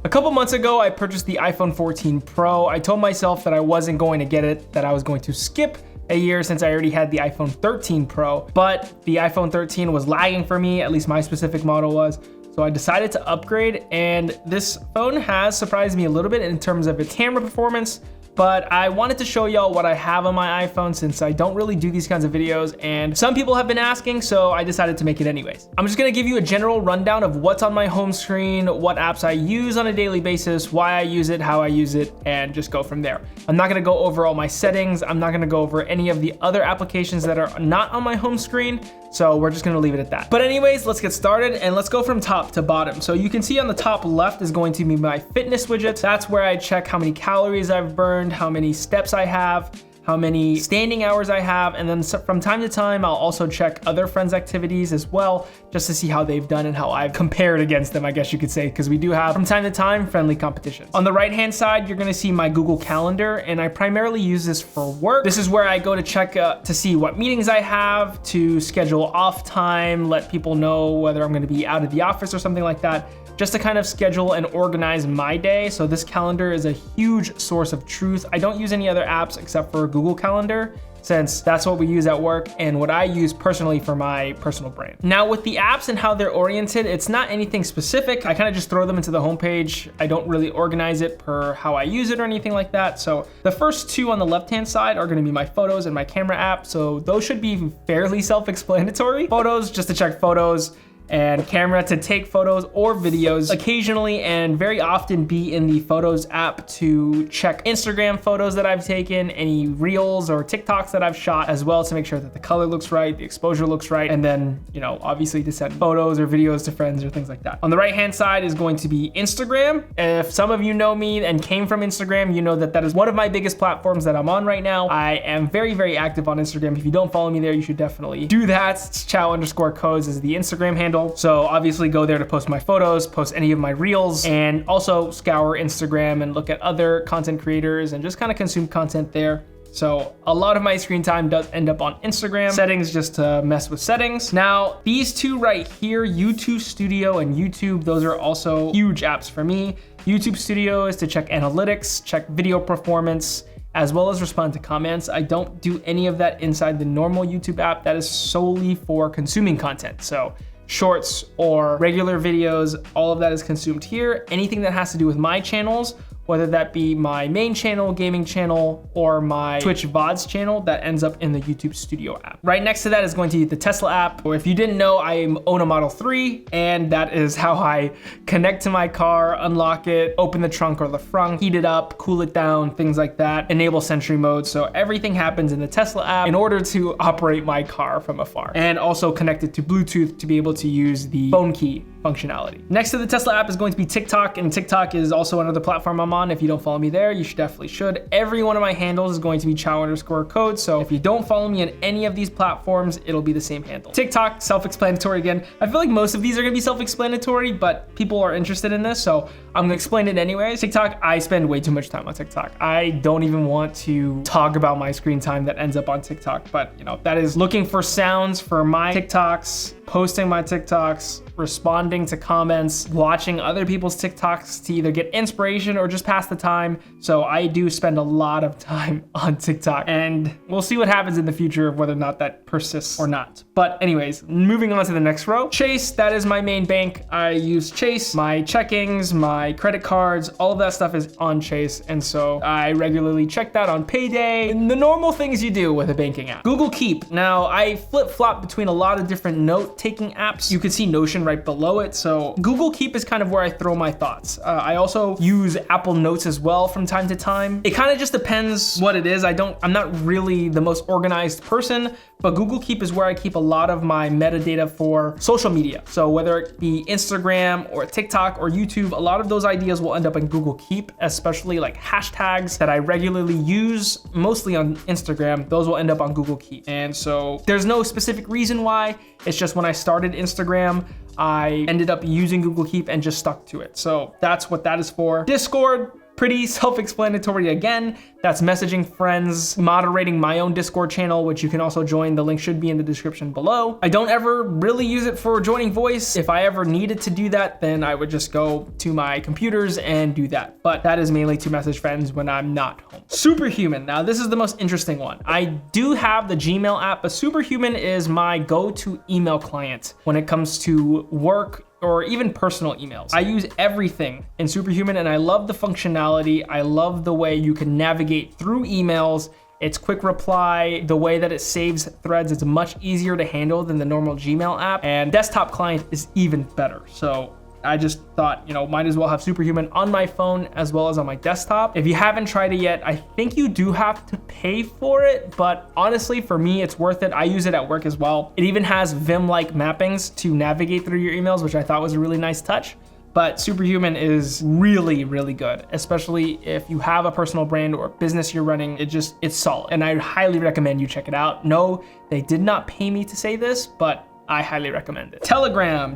A couple months ago, I purchased the iPhone 14 Pro. I told myself that I wasn't going to get it, that I was going to skip a year since I already had the iPhone 13 Pro, but the iPhone 13 was lagging for me, at least my specific model was. So I decided to upgrade, and this phone has surprised me a little bit in terms of its camera performance, but I wanted to show y'all what I have on my iPhone since I don't really do these kinds of videos and some people have been asking, so I decided to make it anyways. I'm just gonna give you a general rundown of what's on my home screen, what apps I use on a daily basis, why I use it, how I use it, and just go from there. I'm not gonna go over all my settings. I'm not gonna go over any of the other applications that are not on my home screen. So we're just gonna leave it at that. But anyways, let's get started and let's go from top to bottom. So you can see on the top left is going to be my fitness widget. That's where I check how many calories I've burned, how many steps I have, how many standing hours I have, and then from time to time, I'll also check other friends' activities as well, just to see how they've done and how I've compared against them, I guess you could say, because we do have, from time to time, friendly competitions. On the right-hand side, you're gonna see my Google Calendar, and I primarily use this for work. This is where I go to check to see what meetings I have, to schedule off time, let people know whether I'm gonna be out of the office or something like that, just to kind of schedule and organize my day. So this calendar is a huge source of truth. I don't use any other apps except for Google Calendar, since that's what we use at work and what I use personally for my personal brand. Now with the apps and how they're oriented, it's not anything specific. I kind of just throw them into the homepage. I don't really organize it per how I use it or anything like that. So the first two on the left-hand side are gonna be my photos and my camera app. So those should be fairly self-explanatory. Photos, just to check photos, and camera to take photos or videos, occasionally and very often be in the Photos app to check Instagram photos that I've taken, any reels or TikToks that I've shot, as well to make sure that the color looks right, the exposure looks right, and then, you know, obviously to send photos or videos to friends or things like that. On the right-hand side is going to be Instagram. If some of you know me and came from Instagram, you know that that is one of my biggest platforms that I'm on right now. I am very, very active on Instagram. If you don't follow me there, you should definitely do that. It's Chau_codes is the Instagram handle. So obviously go there to post my photos, post any of my reels, and also scour Instagram and look at other content creators and just kind of consume content there. So a lot of my screen time does end up on Instagram. Settings, just to mess with settings. Now, these two right here, YouTube Studio and YouTube, those are also huge apps for me. YouTube Studio is to check analytics, check video performance, as well as respond to comments. I don't do any of that inside the normal YouTube app. That is solely for consuming content. So shorts or regular videos, all of that is consumed here. Anything that has to do with my channels, whether that be my main channel, gaming channel, or my Twitch VODs channel, that ends up in the YouTube Studio app. Right next to that is going to be the Tesla app, or if you didn't know, I own a Model 3, and that is how I connect to my car, unlock it, open the trunk or the front, heat it up, cool it down, things like that, enable Sentry mode. So everything happens in the Tesla app in order to operate my car from afar, and also connect it to Bluetooth to be able to use the phone key functionality. Next to the Tesla app is going to be TikTok, and TikTok is also another platform I'm on. If you don't follow me there, you definitely should. Every one of my handles is going to be Chau_code. So if you don't follow me on any of these platforms, it'll be the same handle. TikTok, self-explanatory again. I feel like most of these are gonna be self-explanatory, but people are interested in this, so I'm gonna explain it anyways. TikTok, I spend way too much time on TikTok. I don't even want to talk about my screen time that ends up on TikTok, but you know, that is looking for sounds for my TikToks, posting my TikToks, responding to comments, watching other people's TikToks to either get inspiration or just pass the time. So I do spend a lot of time on TikTok, and we'll see what happens in the future of whether or not that persists or not. But anyways, moving on to the next row. Chase, that is my main bank. I use Chase. My checkings, my credit cards, all of that stuff is on Chase. And so I regularly check that on payday and the normal things you do with a banking app. Google Keep. Now I flip-flop between a lot of different note-taking apps. You can see Notion right below it. So Google Keep is kind of where I throw my thoughts. I also use Apple Notes as well from time to time. It kind of just depends what it is. I'm not really the most organized person, but Google Keep is where I keep a lot of my metadata for social media. So whether it be Instagram or TikTok or YouTube, a lot of those ideas will end up in Google Keep, especially like hashtags that I regularly use, mostly on Instagram. Those will end up on Google Keep. And so there's no specific reason why. It's just when I started Instagram, I ended up using Google Keep and just stuck to it. So that's what that is for. Discord, Pretty self-explanatory again. That's messaging friends, moderating my own Discord channel, which you can also join. The link should be in the description below. I don't ever really use it for joining voice. If I ever needed to do that, then I would just go to my computers and do that. But that is mainly to message friends when I'm not home. Superhuman. Now this is the most interesting one. I do have the Gmail app, but Superhuman is my go-to email client when it comes to work or even personal emails. I use everything in Superhuman and I love the functionality. I love the way you can navigate through emails. It's quick reply, the way that it saves threads, it's much easier to handle than the normal Gmail app, and desktop client is even better. So I just thought, might as well have Superhuman on my phone as well as on my desktop. If you haven't tried it yet, I think you do have to pay for it, but honestly, for me, it's worth it. I use it at work as well. It even has Vim-like mappings to navigate through your emails, which I thought was a really nice touch. But Superhuman is really, really good, especially if you have a personal brand or business you're running. It's solid. And I highly recommend you check it out. No, they did not pay me to say this, but I highly recommend it. Telegram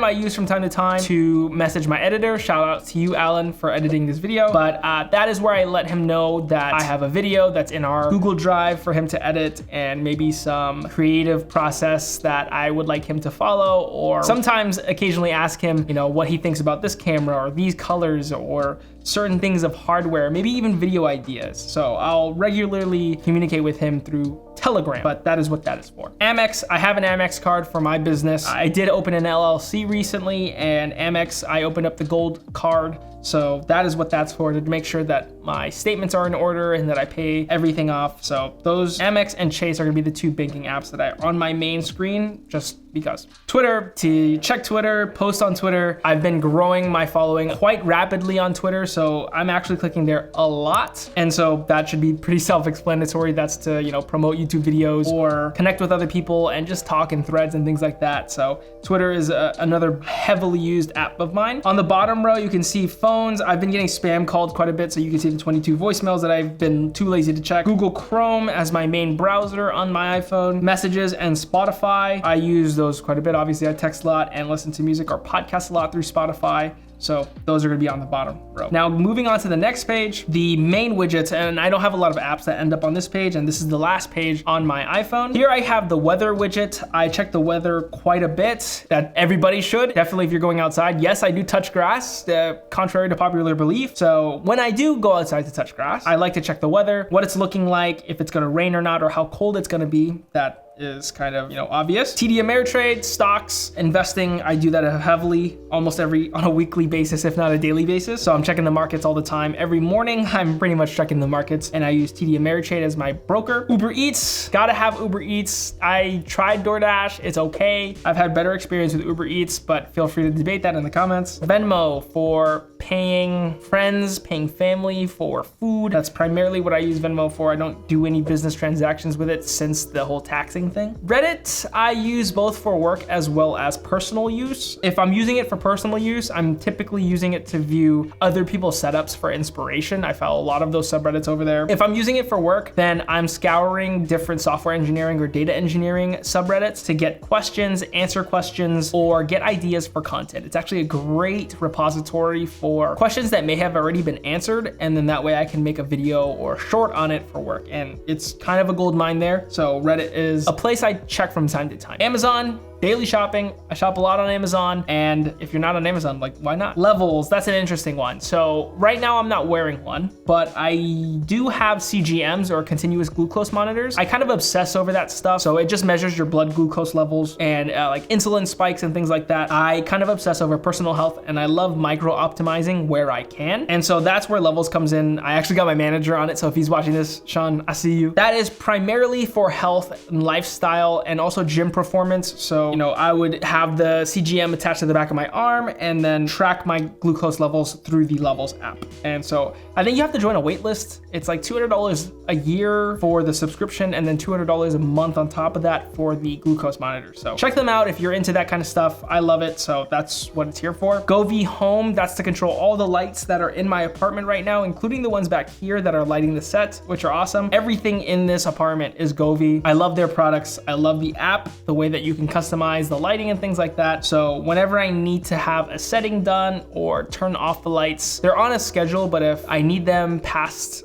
I use from time to time to message my editor. Shout out to you, Alan, for editing this video. But that is where I let him know that I have a video that's in our Google Drive for him to edit, and maybe some creative process that I would like him to follow, or sometimes occasionally ask him, what he thinks about this camera or these colors or certain things of hardware, maybe even video ideas. So I'll regularly communicate with him through Telegram, but that is what that is for. Amex, I have an Amex card for my business. I did open an LLC recently, and Amex, I opened up the gold card. So that is what that's for, to make sure that my statements are in order and that I pay everything off. So those, Amex and Chase, are gonna be the two banking apps that are on my main screen, just because. Twitter, to check Twitter, post on Twitter. I've been growing my following quite rapidly on Twitter, so I'm actually clicking there a lot. And so that should be pretty self-explanatory. That's to, promote YouTube videos or connect with other people and just talk in threads and things like that. So Twitter is another heavily used app of mine. On the bottom row, you can see phones. I've been getting spam called quite a bit, so you can see the 22 voicemails that I've been too lazy to check. Google Chrome as my main browser on my iPhone. Messages and Spotify. I use those quite a bit. Obviously, I text a lot and listen to music or podcasts a lot through Spotify. So those are gonna be on the bottom row. Now, moving on to the next page, the main widgets, and I don't have a lot of apps that end up on this page, and this is the last page on my iPhone. Here I have the weather widget. I check the weather quite a bit, that everybody should. Definitely if you're going outside. Yes, I do touch grass, contrary to popular belief. So when I do go outside to touch grass, I like to check the weather, what it's looking like, if it's gonna rain or not, or how cold it's gonna be. That is kind of, obvious. TD Ameritrade, stocks, investing, I do that heavily, almost on a weekly basis, if not a daily basis. So I'm checking the markets all the time. Every morning, I'm pretty much checking the markets, and I use TD Ameritrade as my broker. Uber Eats, gotta have Uber Eats. I tried DoorDash, it's okay. I've had better experience with Uber Eats, but feel free to debate that in the comments. Venmo for paying friends, paying family for food. That's primarily what I use Venmo for. I don't do any business transactions with it since the whole taxing thing. Reddit, I use both for work as well as personal use. If I'm using it for personal use, I'm typically using it to view other people's setups for inspiration. I follow a lot of those subreddits over there. If I'm using it for work, then I'm scouring different software engineering or data engineering subreddits to get questions, answer questions, or get ideas for content. It's actually a great repository for questions that may have already been answered, and then that way I can make a video or short on it for work. And it's kind of a gold mine there. So Reddit is a place I check from time to time. Amazon, daily shopping. I shop a lot on Amazon, and if you're not on Amazon, like, why not? Levels, that's an interesting one. So right now I'm not wearing one, but I do have CGMs, or continuous glucose monitors. I kind of obsess over that stuff. So it just measures your blood glucose levels and like insulin spikes and things like that. I kind of obsess over personal health, and I love micro optimizing where I can. And so that's where Levels comes in. I actually got my manager on it, so if he's watching this, Sean, I see you. That is primarily for health and lifestyle and also gym performance. So I would have the CGM attached to the back of my arm and then track my glucose levels through the Levels app. And so I think you have to join a wait list. It's like $200 a year for the subscription, and then $200 a month on top of that for the glucose monitor. So check them out if you're into that kind of stuff. I love it, so that's what it's here for. Govee Home, that's to control all the lights that are in my apartment right now, including the ones back here that are lighting the set, which are awesome. Everything in this apartment is Govee. I love their products. I love the app, the way that you can customize customize the lighting and things like that. So whenever I need to have a setting done or turn off the lights, they're on a schedule, but if I need them past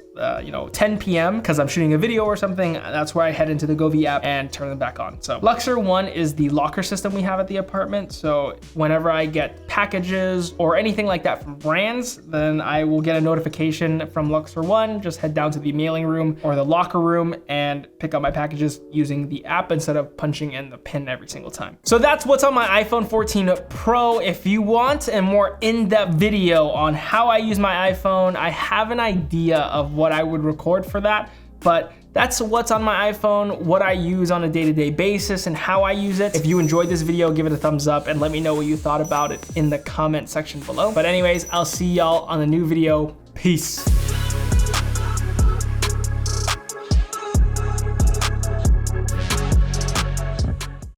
10 p.m. because I'm shooting a video or something, that's where I head into the Govee app and turn them back on. So Luxor One is the locker system we have at the apartment. So whenever I get packages or anything like that from brands, then I will get a notification from Luxor One, just head down to the mailing room or the locker room and pick up my packages using the app instead of punching in the pin every single time. So that's what's on my iPhone 14 Pro. If you want a more in-depth video on how I use my iPhone, I have an idea of what I would record for that, but that's what's on my iPhone, what I use on a day-to-day basis and how I use it. If you enjoyed this video, give it a thumbs up and let me know what you thought about it in the comment section below. But anyways, I'll see y'all on a new video. Peace.